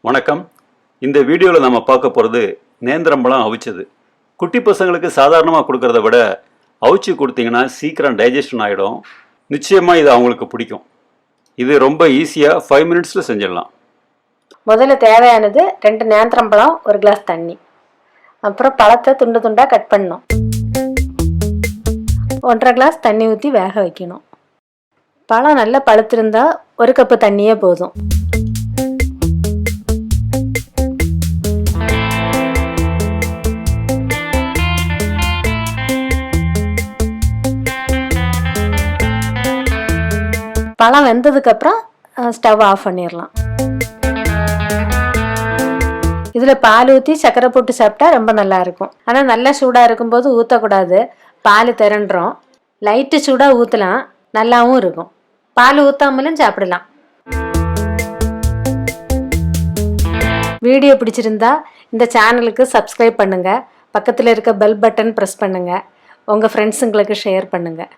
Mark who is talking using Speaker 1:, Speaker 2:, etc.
Speaker 1: வணக்கம். இந்த வீடியோவில் நம்ம பார்க்க போகிறது நேந்திரம்பழம் அவிச்சது. குட்டி பசங்களுக்கு சாதாரணமாக கொடுக்கறத விட அவிச்சு கொடுத்தீங்கன்னா சீக்கிரம் டைஜஷன் ஆகிடும். நிச்சயமாக இது அவங்களுக்கு பிடிக்கும். இது ரொம்ப ஈஸியாக 5 மினிட்ஸில் செஞ்சிடலாம்.
Speaker 2: முதல்ல தேவையானது 2 நேந்திரம்பழம், 1 கிளாஸ் தண்ணி. அப்புறம் பழத்தை துண்டு துண்டாக கட் பண்ணணும். 1.5 கிளாஸ் தண்ணி ஊற்றி வேக வைக்கணும். பழம் நல்லா பழுத்திருந்தா 1 கப்பு தண்ணியே போதும். பழம் வெந்ததுக்கப்புறம் ஸ்டவ் ஆஃப் பண்ணிடலாம். இதில் பால் ஊற்றி சர்க்கரை போட்டு சாப்பிட்டா ரொம்ப நல்லா இருக்கும். ஆனால் நல்லா சூடாக இருக்கும்போது ஊற்றக்கூடாது, பால் திரண்டுரும். லைட்டு சூடாக ஊற்றலாம், நல்லாவும் இருக்கும். பால் ஊற்றாமலும் சாப்பிடலாம். வீடியோ பிடிச்சிருந்தா இந்த சேனலுக்கு சப்ஸ்கிரைப் பண்ணுங்கள். பக்கத்தில் இருக்க பெல் பட்டன் ப்ரெஸ் பண்ணுங்கள். உங்கள் ஃப்ரெண்ட்ஸுங்களுக்கு ஷேர் பண்ணுங்கள்.